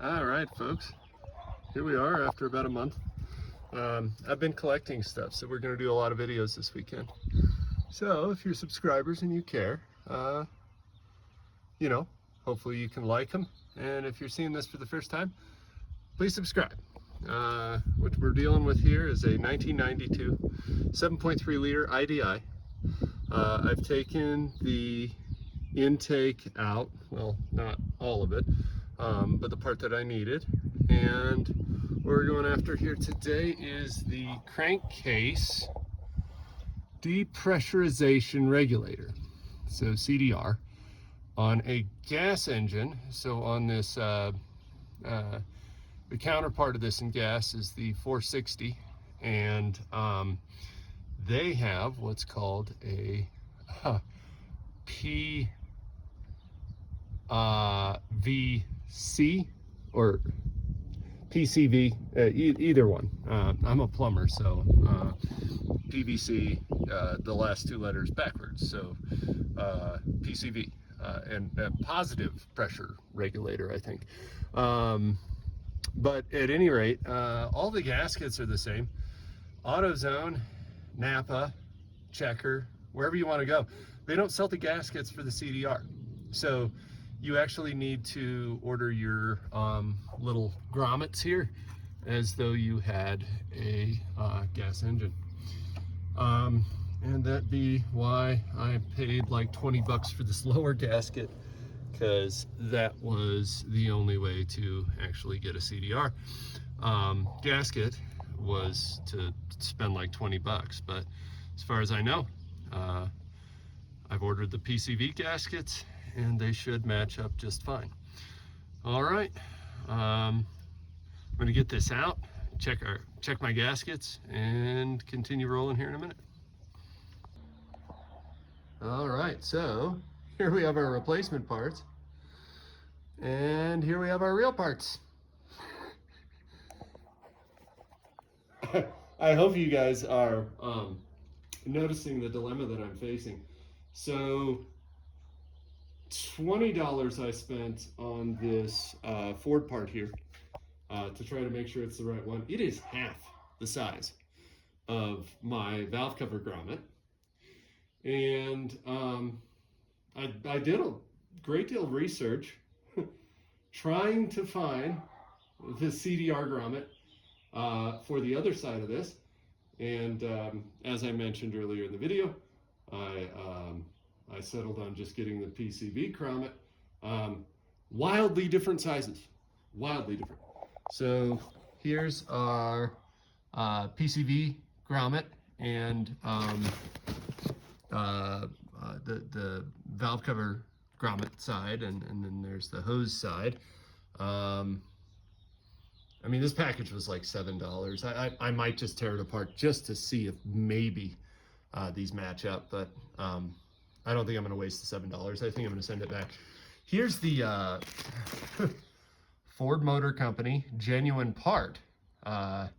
All right, folks, here we are after about a month. I've been collecting stuff, so we're going to do a lot of videos this weekend. So if you're subscribers and you care, hopefully you can like them. And if you're seeing this for the first time, please subscribe. What we're dealing with here is a 1992 7.3 liter IDI. I've taken the intake out, well, not all of it, but the part that I needed. And what we're going after here today is the crankcase depressurization regulator, so CDR, on a gas engine. So on this, the counterpart of this in gas is the 460, and they have what's called a PVC or PCV, either one. I'm a plumber, so PVC, the last two letters backwards, so PCV, and a positive pressure regulator, I think. But at any rate, all the gaskets are the same. AutoZone, Napa, Checker, wherever you want to go. They don't sell the gaskets for the CDR. So you actually need to order your little grommets here as though you had a gas engine. And that be why I paid like 20 bucks for this lower gasket, because that was the only way to actually get a CDR. Gasket was to spend like 20 bucks, but as far as I know, I've ordered the PCV gaskets and they should match up just fine. All right, I'm gonna get this out, check my gaskets, and continue rolling here in a minute. All right, so here we have our replacement parts, and here we have our real parts. I hope you guys are noticing the dilemma that I'm facing. So $20 I spent on this Ford part here to try to make sure it's the right one. It is half the size of my valve cover grommet. And I did a great deal of research trying to find the CDR grommet for the other side of this. And as I mentioned earlier in the video, I settled on just getting the PCV grommet. Wildly different sizes, wildly different. So here's our PCV grommet and the valve cover grommet side, and then there's the hose side. I mean, this package was like $7. I might just tear it apart just to see if maybe these match up, but I don't think I'm going to waste the $7. I think I'm going to send it back. Here's the Ford Motor Company genuine part, and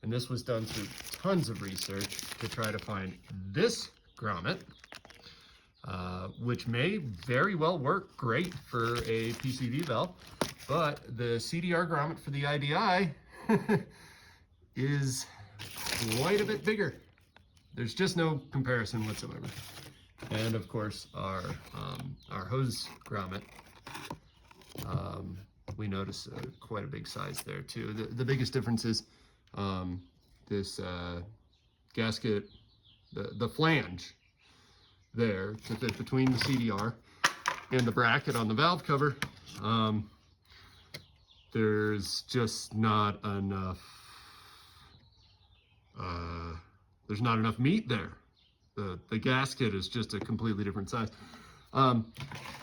this was done through tons of research to try to find this grommet, which may very well work great for a PCV valve, but the CDR grommet for the IDI is quite a bit bigger. There's just no comparison whatsoever. And of course, our hose grommet, we notice quite a big size there too. The biggest difference is this gasket, the flange there to fit between the CDR and the bracket on the valve cover. There's just not enough. There's not enough meat there. The gasket is just a completely different size.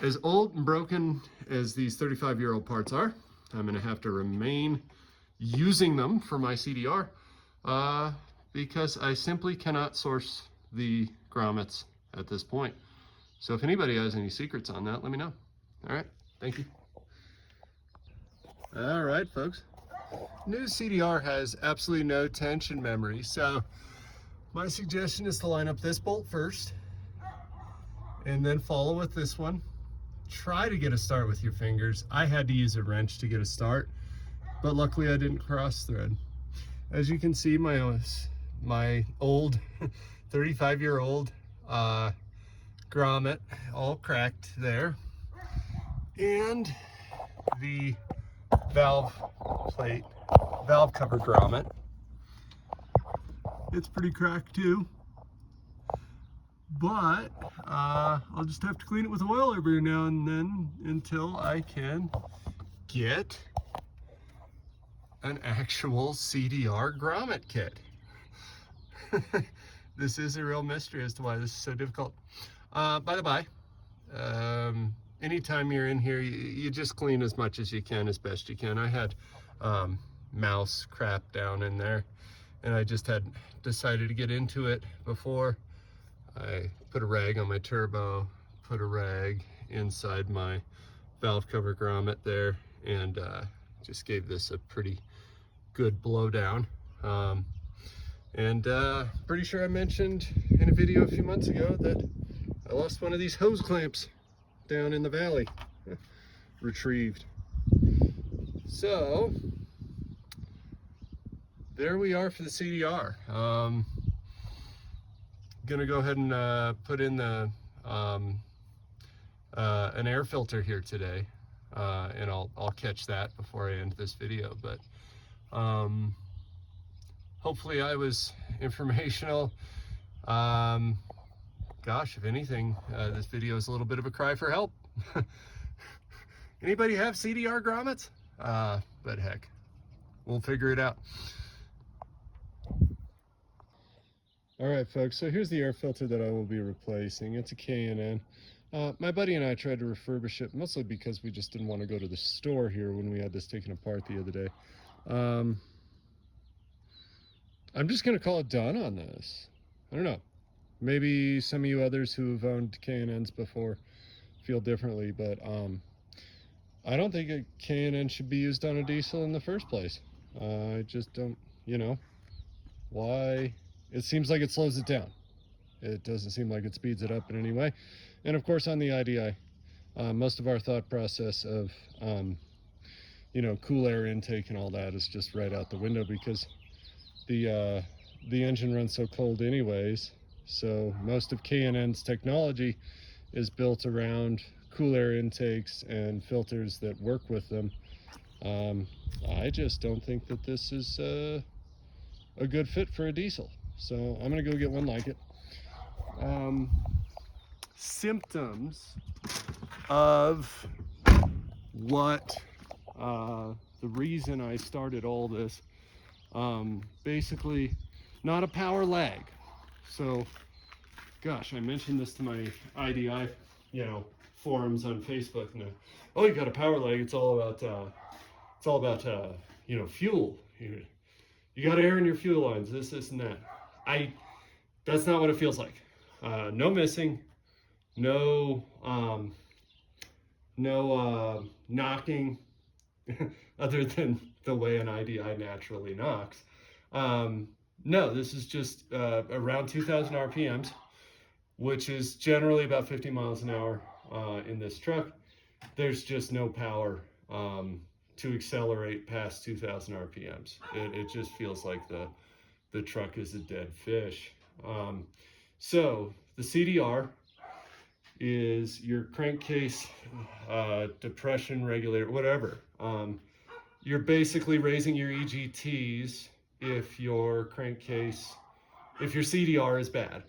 As old and broken as these 35-year-old parts are, I'm going to have to remain using them for my CDR because I simply cannot source the grommets at this point. So if anybody has any secrets on that, let me know. All right, thank you. All right, folks. New CDR has absolutely no tension memory, so my suggestion is to line up this bolt first and then follow with this one. try to get a start with your fingers. I had to use a wrench to get a start, but luckily I didn't cross thread. As you can see, my old 35-year-old grommet all cracked there, and the valve cover grommet, it's pretty cracked too. But I'll just have to clean it with oil every now and then until I can get an actual CDR grommet kit. This is a real mystery as to why this is so difficult. By the by, anytime you're in here, you just clean as much as you can, as best you can. I had mouse crap down in there, and I just had decided to get into it before. I put a rag on my turbo, put a rag inside my valve cover grommet there, and just gave this a pretty good blowdown. Pretty sure I mentioned in a video a few months ago that I lost one of these hose clamps down in the valley. Retrieved. So there we are for the CDR. Gonna go ahead and put in the an air filter here today, and I'll catch that before I end this video. But hopefully I was informational. Gosh, if anything, this video is a little bit of a cry for help. Anybody have CDR grommets? But heck, we'll figure it out. All right, folks, so here's the air filter that I will be replacing. It's a K&N. My buddy and I tried to refurbish it, mostly because we just didn't want to go to the store here when we had this taken apart the other day. I'm just going to call it done on this. I don't know. Maybe some of you others who have owned K&Ns before feel differently, but I don't think a K&N should be used on a diesel in the first place. I just don't, why? It seems like it slows it down. It doesn't seem like it speeds it up in any way. And of course on the IDI, most of our thought process of, cool air intake and all that is just right out the window, because the engine runs so cold anyways. So most of K&N's technology is built around cool air intakes and filters that work with them. I just don't think that this is a good fit for a diesel. So I'm gonna go get one like it. Symptoms of what the reason I started all this, basically not a power lag. So gosh, I mentioned this to my IDI forums on Facebook, and oh, you got a power lag, it's all about fuel. You got air in your fuel lines, this and that. That's not what it feels like. No missing, no knocking, other than the way an IDI naturally knocks. No, this is just around 2,000 RPMs, which is generally about 50 miles an hour in this truck. There's just no power to accelerate past 2,000 RPMs. It just feels like the truck is a dead fish. So the CDR is your crankcase depression regulator, whatever. You're basically raising your EGTs if your CDR is bad.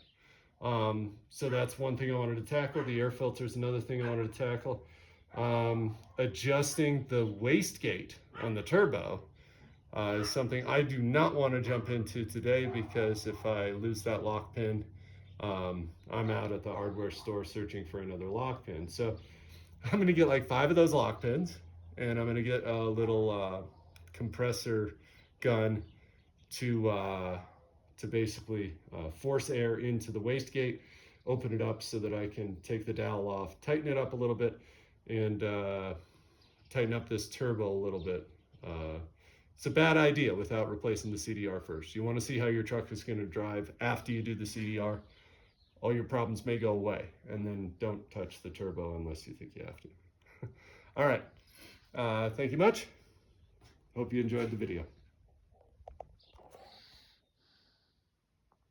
So that's one thing I wanted to tackle. The air filter is another thing I wanted to tackle. Adjusting the wastegate on the turbo is something I do not want to jump into today, because if I lose that lock pin, I'm out at the hardware store searching for another lock pin. So I'm going to get like 5 of those lock pins, and I'm going to get a little compressor gun to basically force air into the wastegate, open it up so that I can take the dowel off, tighten it up a little bit, and tighten up this turbo a little bit. It's a bad idea without replacing the CDR first. You want to see how your truck is going to drive after you do the CDR. all your problems may go away. And then don't touch the turbo unless you think you have to. All right. Thank you much. Hope you enjoyed the video.